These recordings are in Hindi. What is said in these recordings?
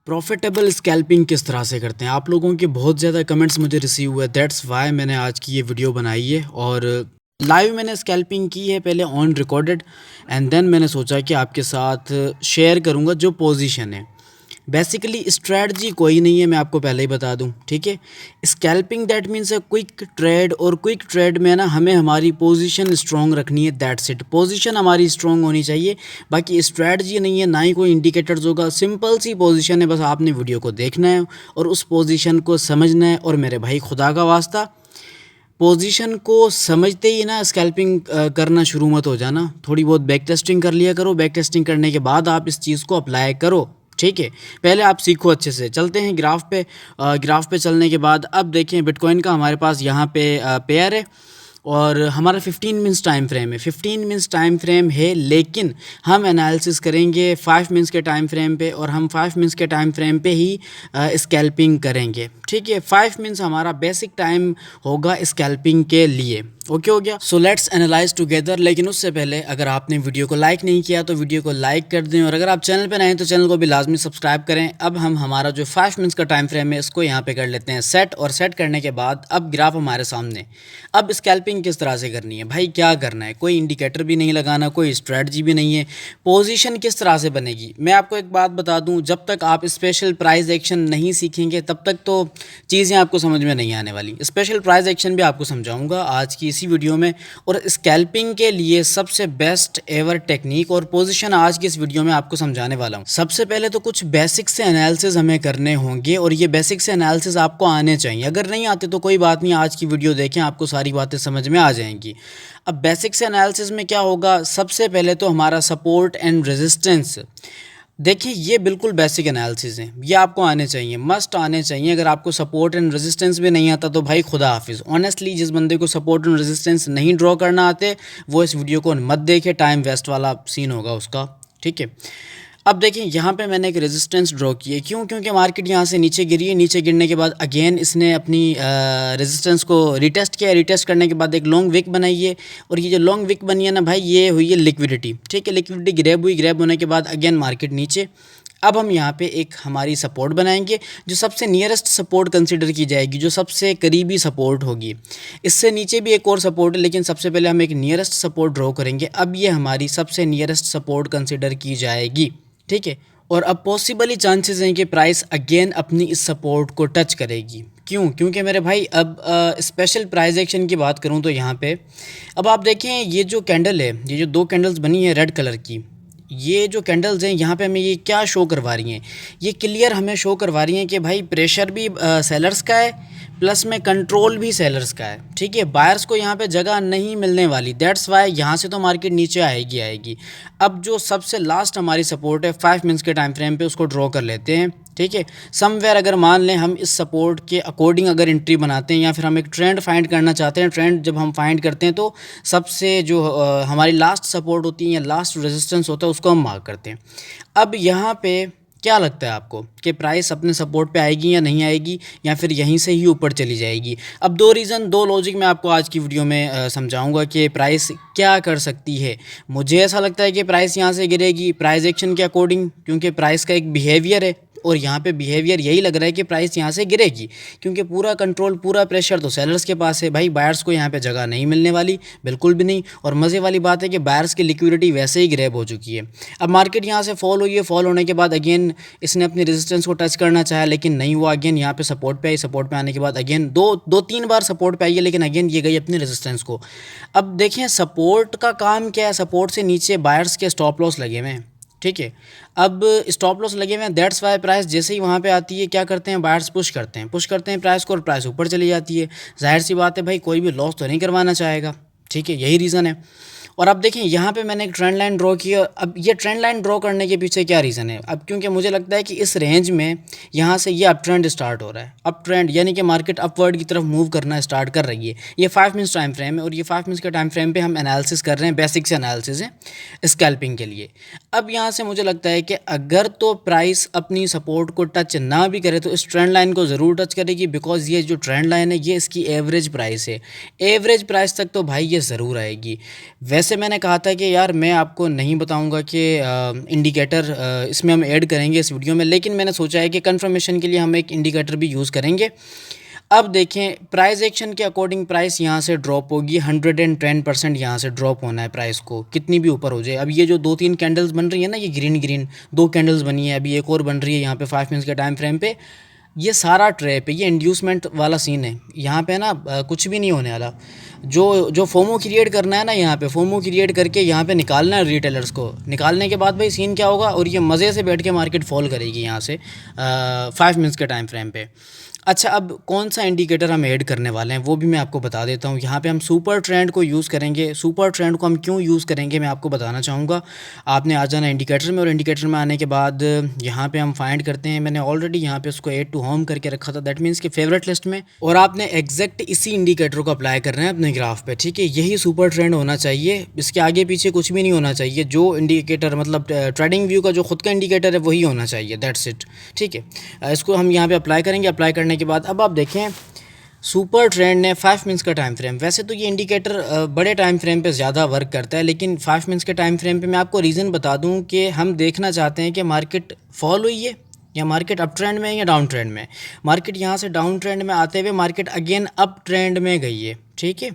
प्रॉफिटेबल स्कैल्पिंग किस तरह से करते हैं? आप लोगों के बहुत ज़्यादा कमेंट्स मुझे रिसीव हुए, दैट्स वाई मैंने आज की ये वीडियो बनाई है। और लाइव मैंने स्कैल्पिंग की है पहले ऑन रिकॉर्डेड, एंड देन मैंने सोचा कि आपके साथ शेयर करूंगा जो पोजीशन है। बेसिकली स्ट्रेटजी कोई नहीं है, मैं आपको पहले ही बता दूं, ठीक है। Scalping that means a quick trade, और क्विक ट्रेड में ना हमें हमारी पोजीशन स्ट्रॉन्ग रखनी है, दैट्स इट। पोजीशन हमारी स्ट्रॉन्ग होनी चाहिए, बाकी स्ट्रेटजी नहीं है, ना ही कोई इंडिकेटर्स होगा। सिंपल सी पोजीशन है, बस आपने वीडियो को देखना है और उस पोजीशन को समझना है। और मेरे भाई खुदा का वास्ता, पोजीशन को समझते ही ना स्कैल्पिंग करना शुरू मत हो जाना। थोड़ी बहुत बैक टेस्टिंग कर लिया करो, बैक टेस्टिंग करने के बाद आप इस चीज़ को अप्लाई करो, ठीक है। पहले आप सीखो अच्छे से। चलते हैं ग्राफ पे। ग्राफ पे चलने के बाद अब देखें बिटकॉइन का हमारे पास यहाँ पे पेयर है और हमारा 15 मिनट्स टाइम फ्रेम है। 15 मिनट्स टाइम फ्रेम है, लेकिन हम एनालिसिस करेंगे 5 मिनट्स के टाइम फ्रेम पे, और हम 5 मिनट्स के टाइम फ्रेम पे ही स्कैल्पिंग करेंगे, ठीक है। 5 मिनट्स हमारा बेसिक टाइम होगा स्कैल्पिंग के लिए। ओके हो गया। So let's analyse together. लेकिन उससे पहले अगर आपने वीडियो को लाइक नहीं किया तो वीडियो को लाइक कर दें, और अगर आप चैनल पे नए हैं तो चैनल को भी लाजमी सब्सक्राइब करें। अब हम हमारा जो 5 मिनट्स का टाइम फ्रेम है इसको यहाँ पे कर लेते हैं सेट, और सेट करने के बाद अब ग्राफ हमारे सामने। अब स्कैल्पिंग किस तरह से करनी है भाई, क्या करना है? कोई इंडिकेटर भी नहीं लगाना, कोई स्ट्रेटजी भी नहीं है। पोजीशन किस तरह से बनेगी, मैं आपको एक बात बता दूं, जब तक आप स्पेशल प्राइस एक्शन नहीं सीखेंगे तब तक तो चीज़ें आपको समझ में नहीं आने वाली। स्पेशल प्राइस एक्शन भी आपको समझाऊंगा आज की इसी वीडियो में, और स्कैल्पिंग के लिए सबसे बेस्ट एवर टेक्निक और पोजीशन आज की इस वीडियो में आपको समझाने वाला हूं। सबसे पहले तो कुछ बेसिक से एनालिसिस हमें करने होंगे, और ये बेसिक से एनालिसिस आपको आने चाहिए। अगर नहीं आते तो कोई बात नहीं, आज की वीडियो देखें, आपको सारी बातें समझ में आ जाएंगी। अब बेसिक से एनालिसिस में क्या होगा, सबसे पहले तो हमारा सपोर्ट एंड रेजिस्टेंस। देखिए ये बिल्कुल बेसिक एनालिसिस हैं, ये आपको आने चाहिए, मस्ट आने चाहिए। अगर आपको सपोर्ट एंड रेजिस्टेंस भी नहीं आता तो भाई खुदा हाफिज़। ऑनेस्टली जिस बंदे को सपोर्ट एंड रेजिस्टेंस नहीं ड्रॉ करना आते वो इस वीडियो को मत देखे, टाइम वेस्ट वाला सीन होगा उसका, ठीक है। अब देखिए यहाँ पे मैंने एक रेजिस्टेंस ड्रॉ की है, क्यों? क्योंकि मार्केट यहाँ से नीचे गिरी है, नीचे गिरने के बाद अगेन इसने अपनी रेजिस्टेंस को रिटेस्ट किया। रिटेस्ट करने के बाद एक लॉन्ग विक बनाई है, और ये जो लॉन्ग विक बनी है ना भाई, ये हुई है लिक्विडिटी, ठीक है। लिक्विडिटी ग्रैब हुई, ग्रैब होने के बाद अगेन मार्केट नीचे। अब हम यहाँ पे एक हमारी सपोर्ट बनाएंगे जो सबसे नियरेस्ट सपोर्ट कंसीडर की जाएगी, जो सबसे करीबी सपोर्ट होगी। इससे नीचे भी एक और सपोर्ट है, लेकिन सबसे पहले हम एक नियरेस्ट सपोर्ट ड्रॉ करेंगे। अब ये हमारी सबसे नियरेस्ट सपोर्ट कंसीडर की जाएगी, ठीक है। और अब पॉसिबली चांसेस हैं कि प्राइस अगेन अपनी इस सपोर्ट को टच करेगी। क्यों? क्योंकि मेरे भाई अब स्पेशल प्राइस एक्शन की बात करूं तो यहाँ पे अब आप देखें, ये जो कैंडल है, ये जो दो कैंडल्स बनी है रेड कलर की, ये जो कैंडल्स हैं यहाँ पे हमें ये क्या शो करवा रही हैं? ये क्लियर हमें शो करवा रही हैं कि भाई प्रेशर भी सेलर्स का है, प्लस में कंट्रोल भी सेलर्स का है, ठीक है। बायर्स को यहाँ पे जगह नहीं मिलने वाली, दैट्स वाई यहाँ से तो मार्केट नीचे आएगी। अब जो सबसे लास्ट हमारी सपोर्ट है 5 मिनट्स के टाइम फ्रेम पे, उसको ड्रॉ कर लेते हैं, ठीक है। समवेयर अगर मान लें हम इस सपोर्ट के अकॉर्डिंग अगर एंट्री बनाते हैं, या फिर हम एक ट्रेंड फाइंड करना चाहते हैं, ट्रेंड जब हम फाइंड करते हैं तो सबसे जो हमारी लास्ट सपोर्ट होती है या लास्ट रेजिस्टेंस होता है उसको हम मार्क करते हैं। अब यहाँ पे क्या लगता है आपको कि प्राइस अपने सपोर्ट पे आएगी या नहीं आएगी, या फिर यहीं से ही ऊपर चली जाएगी? अब दो लॉजिक मैं आपको आज की वीडियो में समझाऊंगा कि प्राइस क्या कर सकती है। मुझे ऐसा लगता है कि प्राइस यहाँ से गिरेगी प्राइस एक्शन के अकॉर्डिंग, क्योंकि प्राइस का एक बिहेवियर है, और यहाँ पे बिहेवियर यही लग रहा है कि प्राइस यहाँ से गिरेगी, क्योंकि पूरा कंट्रोल पूरा प्रेशर तो सेलर्स के पास है भाई। बायर्स को यहाँ पे जगह नहीं मिलने वाली, बिल्कुल भी नहीं। और मज़े वाली बात है कि बायर्स की लिक्विडिटी वैसे ही ग्रैब हो चुकी है। अब मार्केट यहाँ से फॉल हुई है, फॉल होने के बाद अगेन इसने अपनी रेजिस्टेंस को टच करना चाहा, लेकिन नहीं हुआ। अगेन यहाँ पे सपोर्ट पे आई, सपोर्ट पे आने के बाद अगेन दो तीन बार सपोर्ट पे आई है, लेकिन अगेन ये गई अपनी रेजिस्टेंस को। अब देखें सपोर्ट का काम क्या है, सपोर्ट से नीचे बायर्स के स्टॉप लॉस लगे हुए हैं, ठीक है। अब स्टॉप लॉस लगे हुए हैं, दैट्स वाई प्राइस जैसे ही वहाँ पे आती है क्या करते हैं, बायर्स पुश करते हैं प्राइस को, और प्राइस ऊपर चली जाती है। जाहिर सी बात है भाई, कोई भी लॉस तो नहीं करवाना चाहेगा, ठीक है, यही रीज़न है। और अब देखें यहाँ पे मैंने एक ट्रेंड लाइन ड्रॉ की है। अब ये ट्रेंड लाइन ड्रॉ करने के पीछे क्या रीज़न है? अब क्योंकि मुझे लगता है कि इस रेंज में यहाँ से ये अप ट्रेंड स्टार्ट हो रहा है, अप ट्रेंड यानी कि मार्केट अपवर्ड की तरफ मूव करना स्टार्ट कर रही है। ये 5 मिनट्स टाइम फ्रेम है, और ये 5 मिनट्स के टाइम फ्रेम पे हम एनालिसिस कर रहे हैं, बेसिक से एनालिसिस है स्कैल्पिंग के लिए। अब यहाँ से मुझे लगता है कि अगर तो प्राइस अपनी सपोर्ट को टच ना भी करे तो इस ट्रेंड लाइन को ज़रूर टच करेगी, बिकॉज ये जो ट्रेंड लाइन है ये इसकी एवरेज प्राइस है। एवरेज प्राइस तक तो भाई ये ज़रूर आएगी। वैसे जैसे मैंने कहा था कि यार मैं आपको नहीं बताऊंगा कि इंडिकेटर इसमें हम ऐड करेंगे इस वीडियो में, लेकिन मैंने सोचा है कि कंफर्मेशन के लिए हम एक इंडिकेटर भी यूज़ करेंगे। अब देखें प्राइस एक्शन के अकॉर्डिंग प्राइस यहाँ से ड्रॉप होगी, 110% यहाँ से ड्रॉप होना है प्राइस को, कितनी भी ऊपर हो जाए। अब ये जो 2-3 कैंडल्स बन रही है ना, ये ग्रीन ग्रीन 2 कैंडल्स बनी है, अभी एक और बन रही है यहाँ पे 5 मिनट्स के टाइम फ्रेम पे। ये सारा ट्रैप है, ये इंड्यूसमेंट वाला सीन है यहाँ पे ना, कुछ भी नहीं होने वाला। जो जो फोमो क्रिएट करना है ना, यहाँ पे फोमो क्रिएट करके यहाँ पे निकालना है रिटेलर्स को। निकालने के बाद भाई सीन क्या होगा, और ये मज़े से बैठ के मार्केट फॉल करेगी यहाँ से 5 मिनट्स के टाइम फ्रेम पे। अच्छा, अब कौन सा इंडिकेटर हम ऐड करने वाले हैं वो भी मैं आपको बता देता हूँ। यहाँ पे हम सुपर ट्रेंड को यूज़ करेंगे। सुपर ट्रेंड को हम क्यों यूज़ करेंगे मैं आपको बताना चाहूँगा। आपने आ जाना इंडिकेटर में, और इंडिकेटर में आने के बाद यहाँ पे हम फाइंड करते हैं। मैंने ऑलरेडी यहाँ पे उसको ऐड टू होम करके रखा था, दैट मीन्स कि फेवरेट लिस्ट में, और आपने एग्जैक्ट इसी इंडिकेटर को अप्लाई करना है अपने ग्राफ पे, ठीक है। यही सुपर ट्रेंड होना चाहिए, इसके आगे पीछे कुछ भी नहीं होना चाहिए। जो इंडिकेटर मतलब ट्रेडिंग व्यू का जो खुद का इंडिकेटर है वही होना चाहिए, दैट्स इट, ठीक है। इसको हम यहाँ पे अप्लाई करेंगे। अप्लाई करने के बाद अब आप देखें सुपर ट्रेंड ने 5 मिनट्स का टाइम फ्रेम, वैसे तो ये इंडिकेटर बड़े टाइम फ्रेम पे ज़्यादा वर्क करता है, लेकिन 5 मिनट्स के टाइम फ्रेम पे मैं आपको रीज़न बता दूं कि हम देखना चाहते हैं कि मार्केट फॉल हुई है या मार्केट अप ट्रेंड में है या डाउन ट्रेंड में। मार्केट यहाँ से डाउन ट्रेंड में आते हुए मार्केट अगेन अप ट्रेंड में गई है, ठीक है।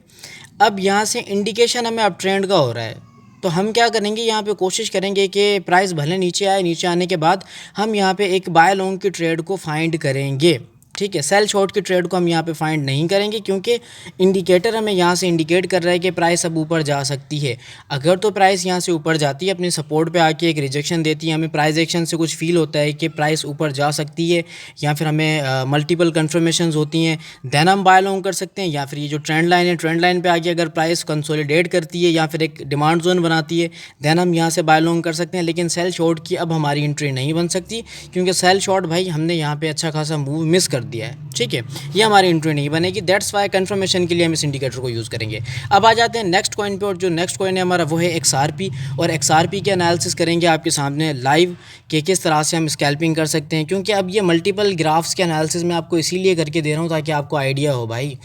अब यहाँ से इंडिकेशन हमें अप ट्रेंड का हो रहा है, तो हम क्या करेंगे, यहाँ पे कोशिश करेंगे कि प्राइस भले नीचे आए, नीचे आने के बाद हम यहाँ पे एक बाय लॉन्ग की ट्रेड को फाइंड करेंगे, ठीक है। सेल शॉर्ट की ट्रेड को हम यहाँ पे फाइंड नहीं करेंगे, क्योंकि इंडिकेटर हमें यहाँ से इंडिकेट कर रहा है कि प्राइस अब ऊपर जा सकती है। अगर तो प्राइस यहाँ से ऊपर जाती है, अपने सपोर्ट पे आके एक रिजेक्शन देती है, हमें प्राइस एक्शन से कुछ फील होता है कि प्राइस ऊपर जा सकती है, या फिर हमें मल्टीपल कन्फर्मेशंस होती हैं, देन हम बाय लॉन्ग कर सकते हैं। या फिर ये जो ट्रेंड लाइन है, ट्रेंड लाइन पर आके अगर प्राइस कंसोलिडेट करती है या फिर एक डिमांड जोन बनाती है, देन हम यहाँ से बाय लॉन्ग कर सकते हैं। लेकिन सेल शॉर्ट की अब हमारी एंट्री नहीं बन सकती, क्योंकि सेल शॉर्ट भाई हमने यहाँ पे अच्छा खासा मूव मिस कर दिया है, ठीक है। ये हमारी एंट्री नहीं बनेगी, दैट्स वाई कंफर्मेशन के लिए हम इस इंडिकेटर को यूज़ करेंगे। अब आ जाते हैं नेक्स्ट कॉइन पे, और जो नेक्स्ट कॉइन है हमारा वो है XRP। और XRP के एनालिसिस करेंगे आपके सामने लाइव कि किस तरह से हम स्कैल्पिंग कर सकते हैं, क्योंकि अब ये मल्टीपल ग्राफ्स के एनालिसिस मैं आपको इसीलिए करके दे रहा हूँ ताकि आपको आइडिया हो भाई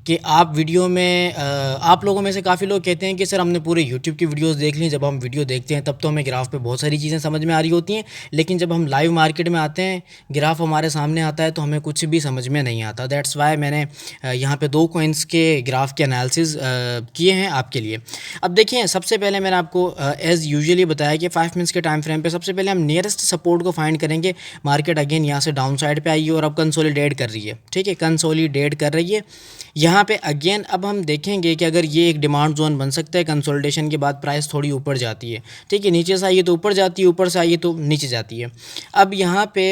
कि आप वीडियो में आप लोगों में से काफ़ी लोग कहते हैं कि सर हमने पूरे यूट्यूब की वीडियोस देख ली। जब हम वीडियो देखते हैं तब तो हमें ग्राफ पे बहुत सारी चीज़ें समझ में आ रही होती हैं, लेकिन जब हम लाइव मार्केट में आते हैं, ग्राफ हमारे सामने आता है तो हमें कुछ भी समझ में नहीं आता। दैट्स वाई मैंने यहाँ पे 2 कॉइन्स के ग्राफ के एनालिसिस किए हैं आपके लिए। अब देखिए, सबसे पहले मैंने आपको एज़ यूजुअली बताया कि 5 मिनट्स के टाइम फ्रेम पे सबसे पहले हम नियरेस्ट सपोर्ट को फाइंड करेंगे। मार्केट अगेन यहाँ से डाउन साइड पे आई है और अब कंसोलिडेट कर रही है, ठीक है, कंसोलिडेट कर रही है यहाँ पे अगेन। अब हम देखेंगे कि अगर ये एक डिमांड जोन बन सकता है, कंसोलिडेशन के बाद प्राइस थोड़ी ऊपर जाती है, ठीक है, नीचे से आई है तो ऊपर जाती है, ऊपर से आई है तो नीचे जाती है। अब यहाँ पे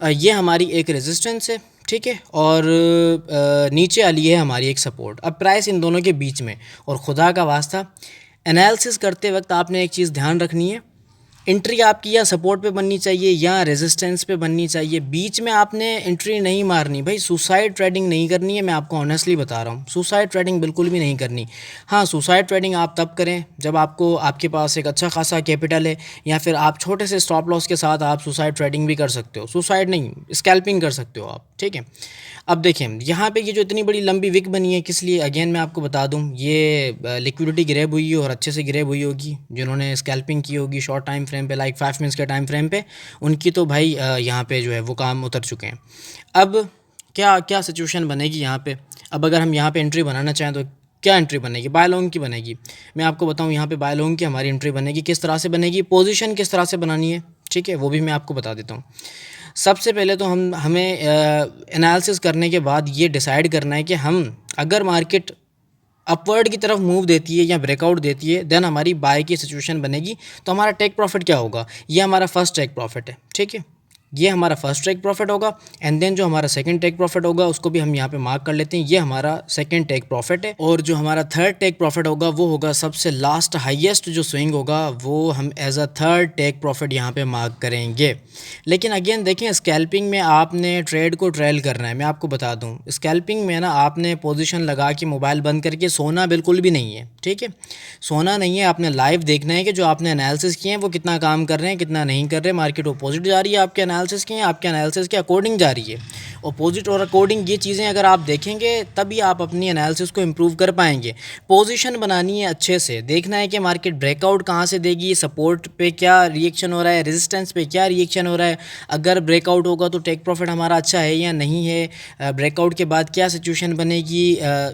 ये हमारी एक रेजिस्टेंस है, ठीक है, और नीचे वाली है हमारी एक सपोर्ट। अब प्राइस इन दोनों के बीच में, और खुदा का वास्ता एनालिसिस करते वक्त आपने एक चीज़ ध्यान रखनी है, एंट्री आपकी या सपोर्ट पे बननी चाहिए या रेजिस्टेंस पे बननी चाहिए। बीच में आपने एंट्री नहीं मारनी भाई, सुसाइड ट्रेडिंग नहीं करनी है। मैं आपको ऑनेस्टली बता रहा हूँ, सुसाइड ट्रेडिंग बिल्कुल भी नहीं करनी। हाँ, सुसाइड ट्रेडिंग आप तब करें जब आपके पास एक अच्छा खासा कैपिटल है, या फिर आप छोटे से स्टॉप लॉस के साथ आप सुसाइड ट्रेडिंग भी कर सकते हो। सुसाइड नहीं, स्कैल्पिंग कर सकते हो आप, ठीक है। अब देखें यहाँ पे ये जो इतनी बड़ी लंबी विक बनी है, किस लिए, अगेन मैं आपको बता दूँ, ये लिक्विडिटी ग्रैब हुई है और अच्छे से ग्रैब हुई होगी। जिन्होंने स्कैल्पिंग की होगी शॉर्ट टाइम फ्रेम पे, लाइक 5 मिनट्स के टाइम फ्रेम पे, उनकी तो भाई यहाँ पे जो है वो काम उतर चुके हैं। अब क्या क्या सिचुएशन बनेगी यहाँ पे। अब अगर हम यहाँ पे एंट्री बनाना चाहें तो क्या एंट्री बनेगी, बाय लॉन्ग की बनेगी। मैं आपको बताऊँ यहाँ पे बाय लॉन्ग की हमारी एंट्री बनेगी, किस तरह से बनेगी, पोजीशन किस तरह से बनानी है, ठीक है, वो भी मैं आपको बता देता हूँ। सबसे पहले तो हमें एनालिसिस करने के बाद ये डिसाइड करना है कि हम अगर मार्केट अपवर्ड की तरफ मूव देती है या ब्रेकआउट देती है, देन हमारी बाय की सिचुएशन बनेगी। तो हमारा टेक प्रॉफिट क्या होगा, ये हमारा फर्स्ट टेक प्रॉफिट है, ठीक है, ये हमारा फर्स्ट टेक प्रॉफिट होगा। एंड देन जो हमारा सेकंड टेक प्रॉफिट होगा उसको भी हम यहाँ पे मार्क कर लेते हैं, ये हमारा सेकंड टेक प्रॉफिट है। और जो हमारा थर्ड टेक प्रॉफिट होगा वो होगा सबसे लास्ट हाईएस्ट जो स्विंग होगा, वो हम as a third take profit यहाँ पे मार्क करेंगे। लेकिन अगेन देखें, स्कैल्पिंग में आपने ट्रेड को ट्रेल करना है। मैं आपको बता दूँ, स्कैल्पिंग में ना आपने पोजिशन लगा के मोबाइल बंद करके सोना बिल्कुल भी नहीं है, ठीक है, सोना नहीं है। आपने लाइव देखना है कि जो आपने एनालिसिस किए हैं वो कितना काम कर रहे हैं, कितना नहीं कर रहे। मार्केट अपोजिट जा रही है आपके एनालिसिस के, आपके एनालिसिस के अकॉर्डिंग जा रही है, अपोजिट और अकॉर्डिंग ये चीज़ें अगर आप देखेंगे तभी आप अपनी एनालिसिस को इम्प्रूव कर पाएंगे। पोजीशन बनानी है अच्छे से, देखना है कि मार्केट ब्रेकआउट कहाँ से देगी, सपोर्ट पे क्या रिएक्शन हो रहा है, रेजिस्टेंस पे क्या रिएक्शन हो रहा है, अगर ब्रेकआउट होगा तो टेक प्रॉफिट हमारा अच्छा है या नहीं है, ब्रेकआउट के बाद क्या सिचुएशन बनेगी,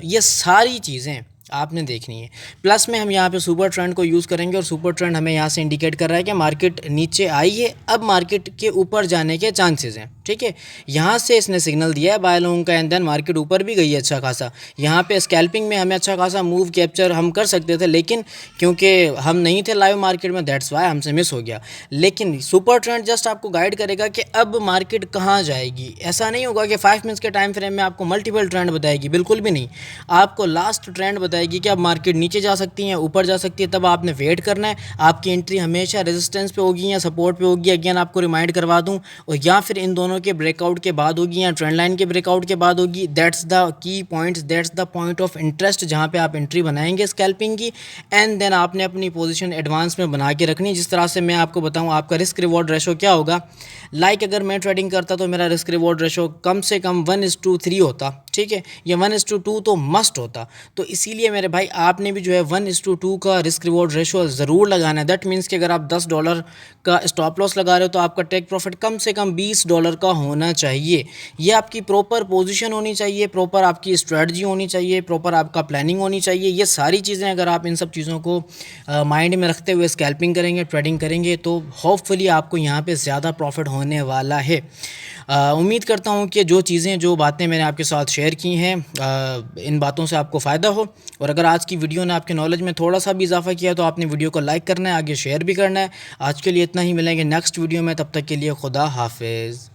ये सारी चीज़ें आपने देखनी है। प्लस में हम यहाँ पे सुपर ट्रेंड को यूज़ करेंगे और सुपर ट्रेंड हमें यहाँ से इंडिकेट कर रहा है कि मार्केट नीचे आई है, अब मार्केट के ऊपर जाने के चांसेस हैं। ठीक है, यहाँ से इसने सिग्नल दिया है बाय लोगों का एंड देन मार्केट ऊपर भी गई है अच्छा खासा। यहाँ पे स्कैल्पिंग में हमें अच्छा खासा मूव कैप्चर हम कर सकते थे, लेकिन क्योंकि हम नहीं थे लाइव मार्केट में दैट्स वाई हमसे मिस हो गया। लेकिन सुपर ट्रेंड जस्ट आपको गाइड करेगा कि अब मार्केट कहाँ जाएगी। ऐसा नहीं होगा कि 5 मिनट्स के टाइम फ्रेम में आपको मल्टीपल ट्रेंड बताएगी, बिल्कुल भी नहीं। आपको लास्ट ट्रेंड बताएगी कि अब मार्केट नीचे जा सकती है, ऊपर जा सकती है, तब आपने वेट करना है। आपकी एंट्री हमेशा रेजिस्टेंस पे होगी या सपोर्ट पे होगी, अगेन आपको रिमाइंड करवा दूं, और या फिर इन दोनों के ब्रेकआउट के बाद होगी या ट्रेंड लाइन के ब्रेकआउट के बाद होगी। That's the key points, that's the point of interest जहाँ पे आप एंट्री बनाएंगे स्कैल्पिंग की, एंड देन आपने अपनी पोजीशन एडवांस में बना के रखनी। जिस तरह से मैं आपको बताऊँ आपका रिस्क रिवॉर्ड रेशो क्या होगा। लाइक अगर मैं ट्रेडिंग करता तो मेरा रिस्क रिवॉर्ड रेशो कम से कम 1:3 होता। ठीक है, ये 1:2 तो मस्ट होता। तो इसीलिए मेरे भाई आपने भी जो है 1:2 का रिस्क रिवॉर्ड रेशो ज़रूर लगाना है। दैट मीन्स कि अगर आप $10 का स्टॉप लॉस लगा रहे हो तो आपका टेक प्रॉफिट कम से कम $20 का होना चाहिए। ये आपकी प्रॉपर पोजीशन होनी चाहिए, प्रॉपर आपकी स्ट्रेटजी होनी चाहिए, प्रॉपर आपका प्लानिंग होनी चाहिए। ये सारी चीज़ें अगर आप इन सब चीज़ों को माइंड में रखते हुए स्कैल्पिंग करेंगे, ट्रेडिंग करेंगे, तो होपफुली आपको यहाँ पे ज़्यादा प्रॉफिट होने वाला है। उम्मीद करता हूँ कि जो बातें मैंने आपके साथ शेयर की हैं, इन बातों से आपको फ़ायदा हो। और अगर आज की वीडियो ने आपके नॉलेज में थोड़ा सा भी इजाफा किया तो आपने वीडियो को लाइक करना है, आगे शेयर भी करना है। आज के लिए इतना ही, मिलेंगे नेक्स्ट वीडियो में, तब तक के लिए खुदा हाफिज़।